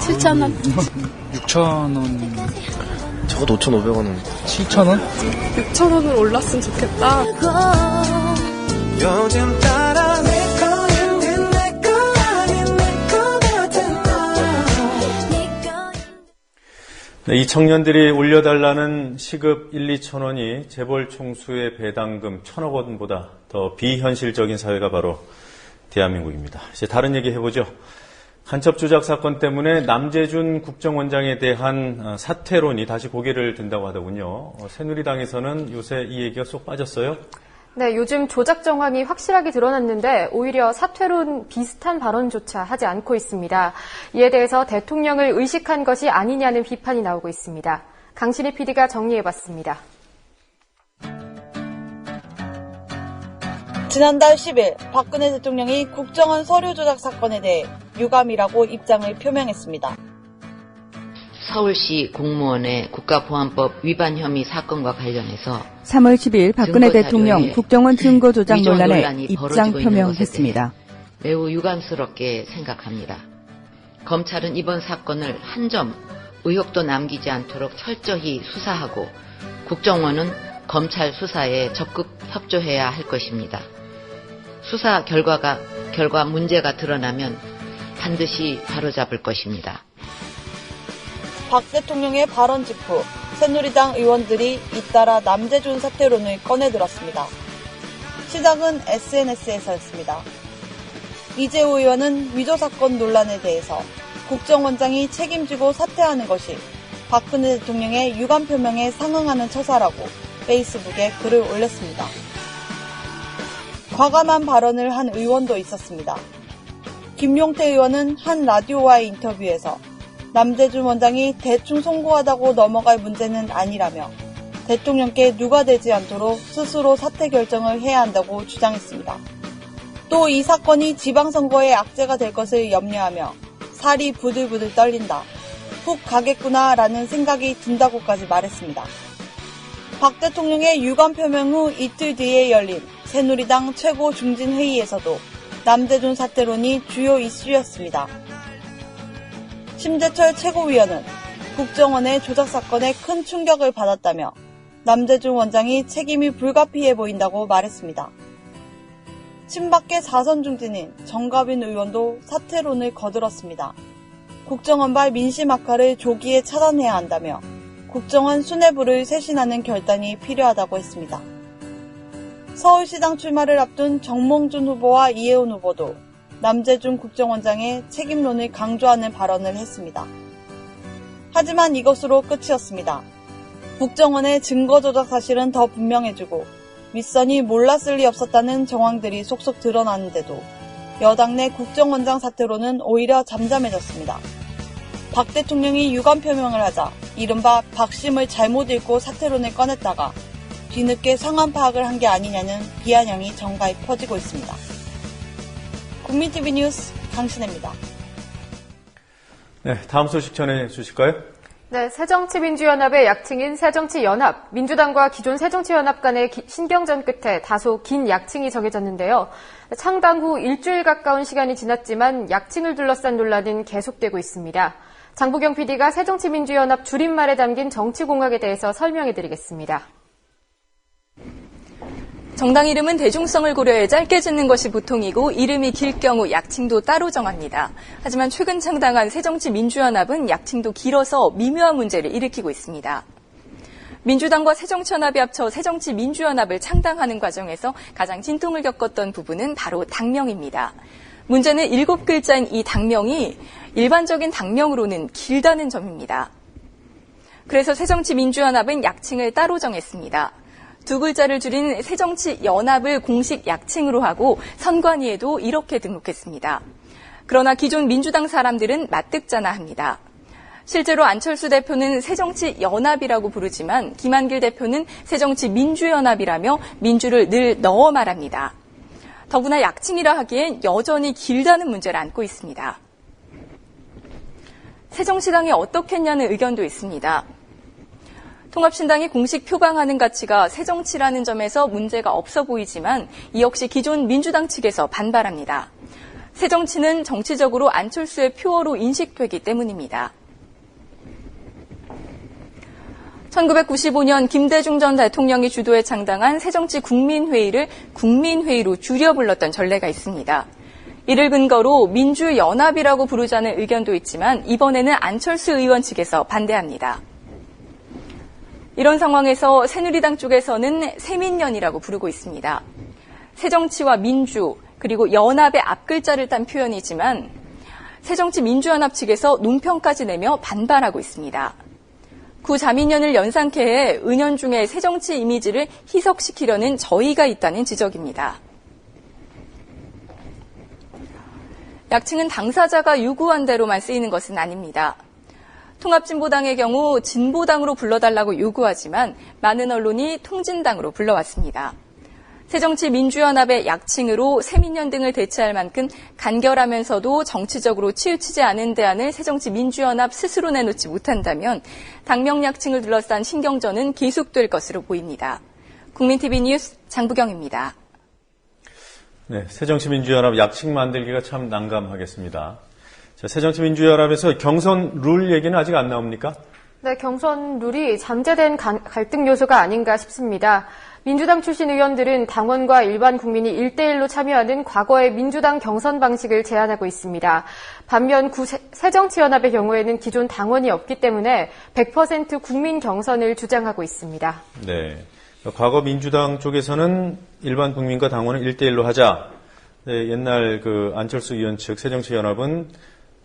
7,000원.
6,000원. 적어도 5,500원은. 7,000원?
6,000원으로 올랐으면 좋겠다.
요즘 따라 내 거인데 내 거 아닌 내 거 같은
네, 이 청년들이 올려달라는 시급 1-2천원이 재벌 총수의 배당금 1,000억 원보다 더 비현실적인 사회가 바로 대한민국입니다. 이제 다른 얘기 해보죠. 간첩 조작 사건 때문에 남재준 국정원장에 대한 사퇴론이 다시 고개를 든다고 하더군요. 새누리당에서는 요새 이 얘기가 쏙 빠졌어요?
네, 요즘 조작 정황이 확실하게 드러났는데 오히려 사퇴론 비슷한 발언조차 하지 않고 있습니다. 이에 대해서 대통령을 의식한 것이 아니냐는 비판이 나오고 있습니다. 강신희 PD가 정리해봤습니다.
지난달 10일 박근혜 대통령이 국정원 서류 조작 사건에 대해 유감이라고 입장을 표명했습니다.
서울시 공무원의 국가보안법 위반 혐의 사건과 관련해서
3월 10일 박근혜 대통령 국정원 증거 조작 논란에 입장 표명했습니다.
매우 유감스럽게 생각합니다. 검찰은 이번 사건을 한 점 의혹도 남기지 않도록 철저히 수사하고 국정원은 검찰 수사에 적극 협조해야 할 것입니다. 수사 결과 문제가 드러나면 반드시 바로잡을 것입니다.
박 대통령의 발언 직후 새누리당 의원들이 잇따라 남재준 사퇴론을 꺼내들었습니다. 시작은 SNS에서였습니다. 이재호 의원은 위조 사건 논란에 대해서 국정원장이 책임지고 사퇴하는 것이 박근혜 대통령의 유감 표명에 상응하는 처사라고 페이스북에 글을 올렸습니다. 과감한 발언을 한 의원도 있었습니다. 김용태 의원은 한 라디오와의 인터뷰에서 남재준 원장이 대충 송구하다고 넘어갈 문제는 아니라며 대통령께 누가 되지 않도록 스스로 사퇴 결정을 해야 한다고 주장했습니다. 또 이 사건이 지방선거에 악재가 될 것을 염려하며 살이 부들부들 떨린다. 훅 가겠구나 라는 생각이 든다고까지 말했습니다. 박 대통령의 유감 표명 후 이틀 뒤에 열린 새누리당 최고 중진회의에서도 남재준 사퇴론이 주요 이슈였습니다. 심재철 최고위원은 국정원의 조작 사건에 큰 충격을 받았다며 남재준 원장이 책임이 불가피해 보인다고 말했습니다. 친박계 4선 중진인 정가빈 의원도 사퇴론을 거들었습니다. 국정원발 민심 악화를 조기에 차단해야 한다며 국정원 수뇌부를 쇄신하는 결단이 필요하다고 했습니다. 서울시장 출마를 앞둔 정몽준 후보와 이혜훈 후보도 남재준 국정원장의 책임론을 강조하는 발언을 했습니다. 하지만 이것으로 끝이었습니다. 국정원의 증거 조작 사실은 더 분명해지고 윗선이 몰랐을 리 없었다는 정황들이 속속 드러나는데도 여당 내 국정원장 사퇴로는 오히려 잠잠해졌습니다. 박 대통령이 유감 표명을 하자 이른바 박심을 잘못 읽고 사퇴론을 꺼냈다가 뒤늦게 상황 파악을 한 게 아니냐는 비아냥이 정가에 퍼지고 있습니다. 국민TV 뉴스 강신혜입니다.
네, 다음 소식 전해 주실까요?
네, 새정치민주연합의 약칭인 새정치연합, 민주당과 기존 새정치연합 간의 신경전 끝에 다소 긴 약칭이 정해졌는데요. 창당 후 일주일 가까운 시간이 지났지만 약칭을 둘러싼 논란은 계속되고 있습니다. 장보경 PD가 새정치민주연합 줄임말에 담긴 정치공학에 대해서 설명해드리겠습니다.
정당 이름은 대중성을 고려해 짧게 짓는 것이 보통이고 이름이 길 경우 약칭도 따로 정합니다. 하지만 최근 창당한 새정치민주연합은 약칭도 길어서 미묘한 문제를 일으키고 있습니다. 민주당과 새정치연합이 합쳐 새정치민주연합을 창당하는 과정에서 가장 진통을 겪었던 부분은 바로 당명입니다. 문제는 7글자인 이 당명이 일반적인 당명으로는 길다는 점입니다. 그래서 새정치민주연합은 약칭을 따로 정했습니다. 2글자를 줄인 새정치연합을 공식 약칭으로 하고 선관위에도 이렇게 등록했습니다. 그러나 기존 민주당 사람들은 맞듣자나 합니다. 실제로 안철수 대표는 새정치연합이라고 부르지만 김한길 대표는 새정치민주연합이라며 민주를 늘 넣어 말합니다. 더구나 약칭이라 하기엔 여전히 길다는 문제를 안고 있습니다. 새정치당이 어떻겠냐는 의견도 있습니다. 통합신당이 공식 표방하는 가치가 새정치라는 점에서 문제가 없어 보이지만 이 역시 기존 민주당 측에서 반발합니다. 새정치는 정치적으로 안철수의 표어로 인식되기 때문입니다. 1995년 김대중 전 대통령이 주도해 창당한 새정치국민회의를 국민회의로 줄여 불렀던 전례가 있습니다. 이를 근거로 민주연합이라고 부르자는 의견도 있지만 이번에는 안철수 의원 측에서 반대합니다. 이런 상황에서 새누리당 쪽에서는 새민연이라고 부르고 있습니다. 새정치와 민주 그리고 연합의 앞글자를 딴 표현이지만 새정치민주연합 측에서 논평까지 내며 반발하고 있습니다. 구자민연을 연상케 해 은연중에 새정치 이미지를 희석시키려는 저의가 있다는 지적입니다. 약칭은 당사자가 요구한 대로만 쓰이는 것은 아닙니다. 통합진보당의 경우 진보당으로 불러달라고 요구하지만 많은 언론이 통진당으로 불러왔습니다. 새정치민주연합의 약칭으로 새민연 등을 대체할 만큼 간결하면서도 정치적으로 치우치지 않은 대안을 새정치민주연합 스스로 내놓지 못한다면 당명 약칭을 둘러싼 신경전은 계속될 것으로 보입니다. 국민TV 뉴스 장부경입니다.
네, 새정치민주연합 약칭 만들기가 참 난감하겠습니다. 자, 새정치민주연합에서 경선 룰 얘기는 아직 안 나옵니까?
네, 경선 룰이 잠재된 갈등 요소가 아닌가 싶습니다. 민주당 출신 의원들은 당원과 일반 국민이 1대1로 참여하는 과거의 민주당 경선 방식을 제안하고 있습니다. 반면 새정치연합의 경우에는 기존 당원이 없기 때문에 100% 국민 경선을 주장하고 있습니다.
네, 과거 민주당 쪽에서는 일반 국민과 당원은 1대1로 하자. 네, 옛날 안철수 의원 측 새정치연합은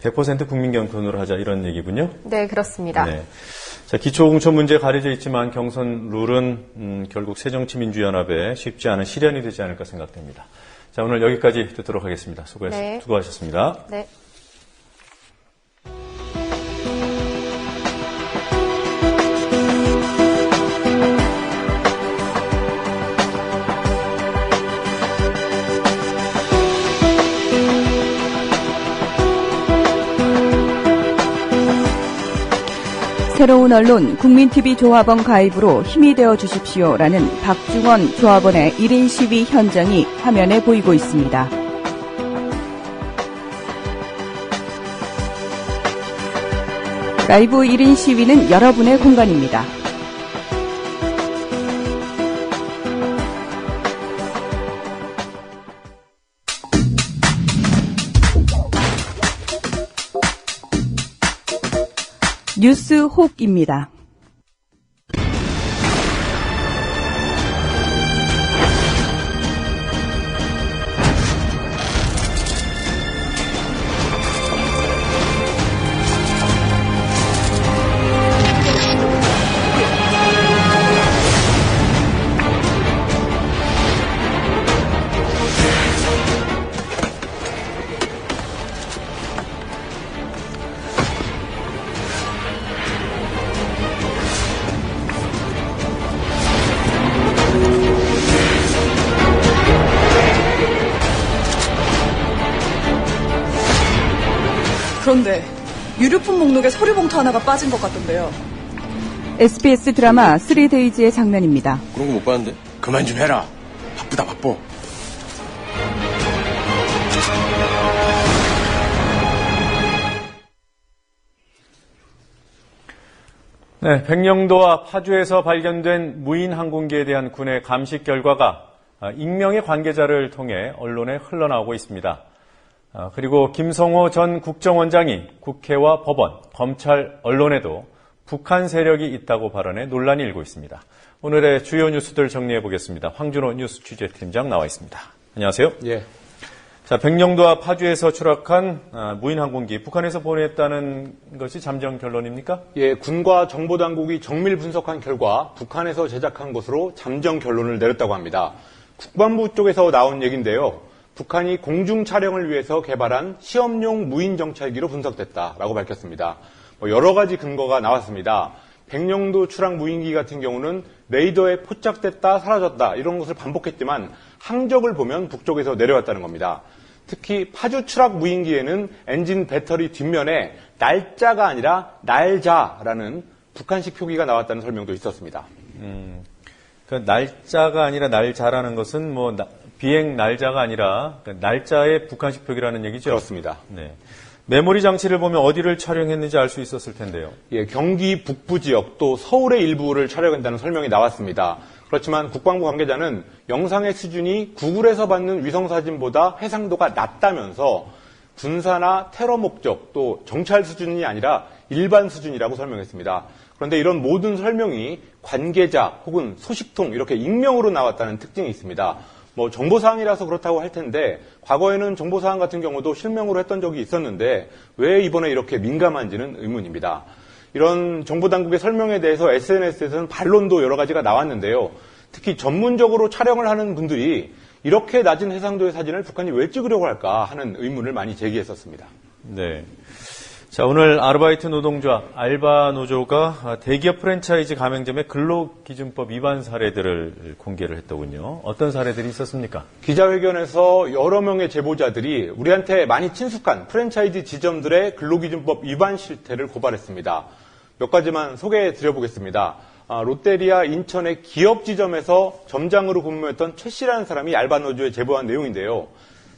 100% 국민 경선으로 하자 이런 얘기군요.
네, 그렇습니다.
네. 자, 기초공천 문제 가려져 있지만 경선 룰은 결국 새정치민주연합에 쉽지 않은 실현이 되지 않을까 생각됩니다. 자, 오늘 여기까지 듣도록 하겠습니다. 수고하셨습니다.
네.
새로운 언론 국민TV 조합원 가입으로 힘이 되어 주십시오라는 박중원 조합원의 1인 시위 현장이 화면에 보이고 있습니다. 라이브 1인 시위는 여러분의 공간입니다. 뉴스 혹입니다.
그런데 유류품 목록에 서류 봉투 하나가 빠진 것 같던데요.
SBS 드라마 3데이즈의 장면입니다.
그런 거 못 봤는데.
그만 좀 해라. 바쁘다 바빠.
네, 백령도와 파주에서 발견된 무인 항공기에 대한 군의 감식 결과가 익명의 관계자를 통해 언론에 흘러나오고 있습니다. 그리고 김성호 전 국정원장이 국회와 법원, 검찰, 언론에도 북한 세력이 있다고 발언해 논란이 일고 있습니다. 오늘의 주요 뉴스들 정리해 보겠습니다. 황준호 뉴스 취재팀장 나와 있습니다. 안녕하세요.
예.
자, 백령도와 파주에서 추락한 무인 항공기 북한에서 보냈다는 것이 잠정 결론입니까?
예, 군과 정보당국이 정밀 분석한 결과 북한에서 제작한 것으로 잠정 결론을 내렸다고 합니다. 국방부 쪽에서 나온 얘기인데요. 북한이 공중 촬영을 위해서 개발한 시험용 무인 정찰기로 분석됐다라고 밝혔습니다. 여러 가지 근거가 나왔습니다. 백령도 추락 무인기 같은 경우는 레이더에 포착됐다 사라졌다 이런 것을 반복했지만 항적을 보면 북쪽에서 내려왔다는 겁니다. 특히 파주 추락 무인기에는 엔진 배터리 뒷면에 날짜가 아니라 날자라는 북한식 표기가 나왔다는 설명도 있었습니다.
그 날짜가 아니라 날자라는 것은 비행 날짜가 아니라 날짜의 북한식 표기라는 얘기죠?
그렇습니다.
네. 메모리 장치를 보면 어디를 촬영했는지 알 수 있었을 텐데요.
예, 경기 북부 지역 또 서울의 일부를 촬영한다는 설명이 나왔습니다. 그렇지만 국방부 관계자는 영상의 수준이 구글에서 받는 위성사진보다 해상도가 낮다면서 군사나 테러 목적 또 정찰 수준이 아니라 일반 수준이라고 설명했습니다. 그런데 이런 모든 설명이 관계자 혹은 소식통 이렇게 익명으로 나왔다는 특징이 있습니다. 뭐 정보사항이라서 그렇다고 할 텐데 과거에는 정보사항 같은 경우도 실명으로 했던 적이 있었는데 왜 이번에 이렇게 민감한지는 의문입니다. 이런 정보당국의 설명에 대해서 SNS에서는 반론도 여러 가지가 나왔는데요. 특히 전문적으로 촬영을 하는 분들이 이렇게 낮은 해상도의 사진을 북한이 왜 찍으려고 할까 하는 의문을 많이 제기했었습니다.
네. 자, 오늘 아르바이트 노동자, 알바 노조가 대기업 프랜차이즈 가맹점의 근로기준법 위반 사례들을 공개를 했더군요. 어떤 사례들이 있었습니까?
기자회견에서 여러 명의 제보자들이 우리한테 많이 친숙한 프랜차이즈 지점들의 근로기준법 위반 실태를 고발했습니다. 몇 가지만 소개해 드려보겠습니다. 롯데리아 인천의 기업 지점에서 점장으로 근무했던 최 씨라는 사람이 알바 노조에 제보한 내용인데요.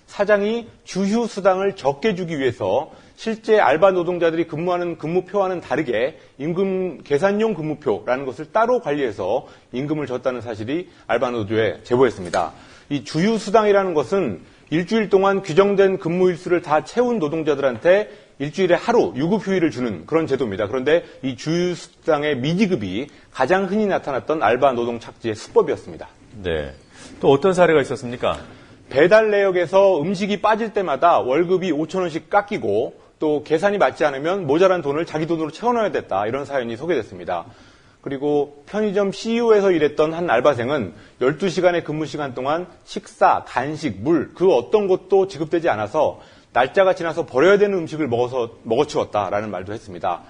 사장이 주휴 수당을 적게 주기 위해서 실제 알바 노동자들이 근무하는 근무표와는 다르게 임금 계산용 근무표라는 것을 따로 관리해서 임금을 줬다는 사실이 알바 노조에 제보했습니다. 이 주휴 수당이라는 것은 일주일 동안 규정된 근무 일수를 다 채운 노동자들한테 일주일에 하루 유급 휴일을 주는 그런 제도입니다. 그런데 이 주휴 수당의 미지급이 가장 흔히 나타났던 알바 노동 착지의 수법이었습니다.
네. 또 어떤 사례가 있었습니까?
배달 내역에서 음식이 빠질 때마다 월급이 5,000원씩 깎이고 또 계산이 맞지 않으면 모자란 돈을 자기 돈으로 채워넣어야 됐다. 이런 사연이 소개됐습니다. 그리고 편의점 CU에서 일했던 한 알바생은 12시간의 근무 시간 동안 식사, 간식, 물, 그 어떤 것도 지급되지 않아서 날짜가 지나서 버려야 되는 음식을 먹어치웠다라는 말도 했습니다.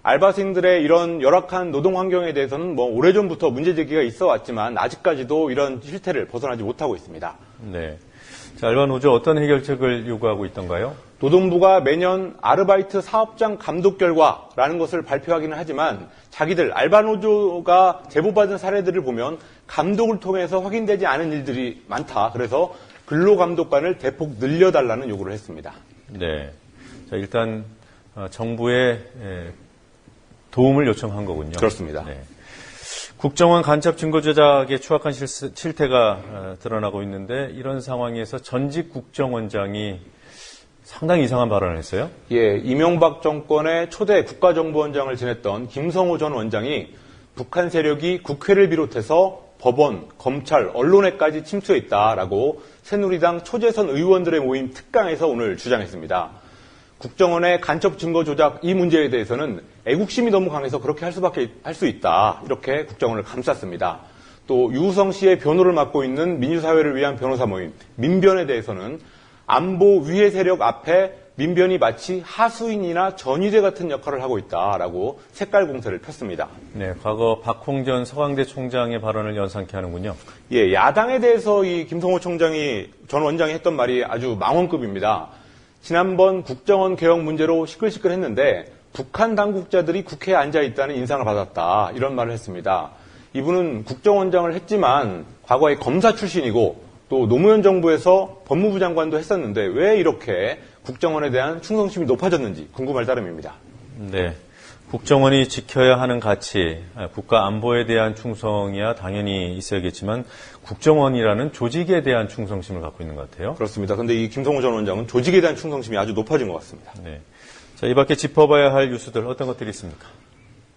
알바생들의 이런 열악한 노동 환경에 대해서는 뭐 오래전부터 문제 제기가 있어 왔지만 아직까지도 이런 실태를 벗어나지 못하고 있습니다.
네. 자, 알바 노조 어떤 해결책을 요구하고 있던가요?
노동부가 매년 아르바이트 사업장 감독 결과라는 것을 발표하기는 하지만 자기들 알바 노조가 제보받은 사례들을 보면 감독을 통해서 확인되지 않은 일들이 많다. 그래서 근로감독관을 대폭 늘려달라는 요구를 했습니다.
네. 자, 일단 정부의 도움을 요청한 거군요.
그렇습니다.
네. 국정원 간첩 증거 조작에 추악한 실태가 드러나고 있는데 이런 상황에서 전직 국정원장이 상당히 이상한 발언을 했어요?
예, 이명박 정권의 초대 국가정보원장을 지냈던 김성호 전 원장이 북한 세력이 국회를 비롯해서 법원, 검찰, 언론에까지 침투했다라고 새누리당 초재선 의원들의 모임 특강에서 오늘 주장했습니다. 국정원의 간첩 증거 조작 이 문제에 대해서는 애국심이 너무 강해서 그렇게 할 수 있다. 이렇게 국정원을 감쌌습니다. 또 유우성 씨의 변호를 맡고 있는 민주사회를 위한 변호사 모임 민변에 대해서는 안보 위해 세력 앞에 민변이 마치 하수인이나 전위대 같은 역할을 하고 있다라고 색깔 공세를 폈습니다.
네, 과거 박홍전 서강대 총장의 발언을 연상케 하는군요.
예, 야당에 대해서 이 김성호 전 원장이 했던 말이 아주 망언급입니다. 지난번 국정원 개혁 문제로 시끌시끌했는데 북한 당국자들이 국회에 앉아 있다는 인상을 받았다. 이런 말을 했습니다. 이분은 국정원장을 했지만 과거에 검사 출신이고 또 노무현 정부에서 법무부 장관도 했었는데 왜 이렇게 국정원에 대한 충성심이 높아졌는지 궁금할 따름입니다.
네, 국정원이 지켜야 하는 가치, 국가 안보에 대한 충성이야 당연히 있어야겠지만 국정원이라는 조직에 대한 충성심을 갖고 있는 것 같아요.
그렇습니다. 그런데 이 김성호 전 원장은 조직에 대한 충성심이 아주 높아진 것 같습니다.
네. 자, 이 밖에 짚어봐야 할 뉴스들 어떤 것들이 있습니까?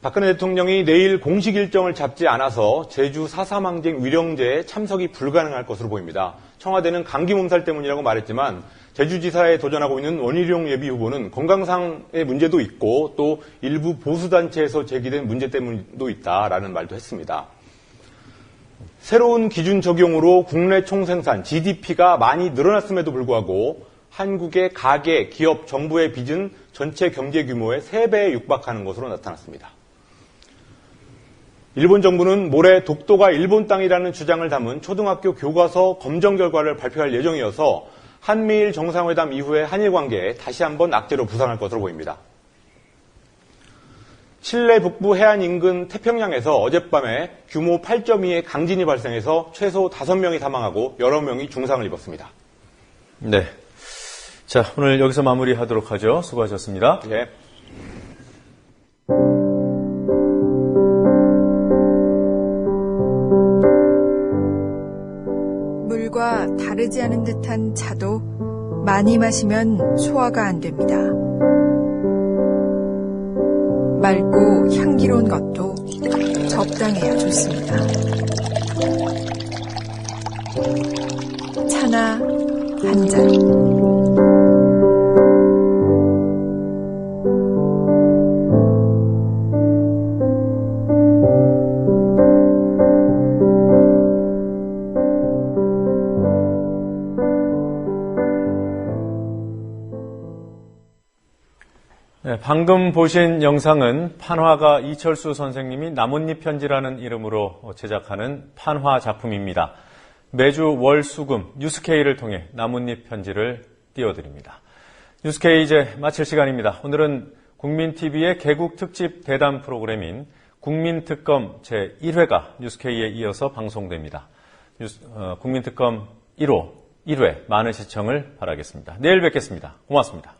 박근혜 대통령이 내일 공식 일정을 잡지 않아서 제주 4.3 항쟁 위령제에 참석이 불가능할 것으로 보입니다. 청와대는 감기 몸살 때문이라고 말했지만 제주지사에 도전하고 있는 원희룡 예비 후보는 건강상의 문제도 있고 또 일부 보수단체에서 제기된 문제 때문도 있다라는 말도 했습니다. 새로운 기준 적용으로 국내 총생산 GDP가 많이 늘어났음에도 불구하고 한국의 가계, 기업, 정부의 빚은 전체 경제 규모의 3배에 육박하는 것으로 나타났습니다. 일본 정부는 모레 독도가 일본 땅이라는 주장을 담은 초등학교 교과서 검정 결과를 발표할 예정이어서 한미일 정상회담 이후의 한일 관계에 다시 한번 악재로 부상할 것으로 보입니다. 칠레 북부 해안 인근 태평양에서 어젯밤에 규모 8.2의 강진이 발생해서 최소 5명이 사망하고 여러 명이 중상을 입었습니다.
네. 자, 오늘 여기서 마무리하도록 하죠. 수고하셨습니다.
예.
물과 다르지 않은 듯한 차도 많이 마시면 소화가 안 됩니다. 맑고 향기로운 것도 적당해야 좋습니다. 차나 한 잔.
네, 방금 보신 영상은 판화가 이철수 선생님이 나뭇잎 편지라는 이름으로 제작하는 판화 작품입니다. 매주 월, 수금 뉴스K를 통해 나뭇잎 편지를 띄워드립니다. 뉴스K 이제 마칠 시간입니다. 오늘은 국민TV의 개국 특집 대담 프로그램인 국민특검 제1회가 뉴스K에 이어서 방송됩니다. 국민특검 1회 많은 시청을 바라겠습니다. 내일 뵙겠습니다. 고맙습니다.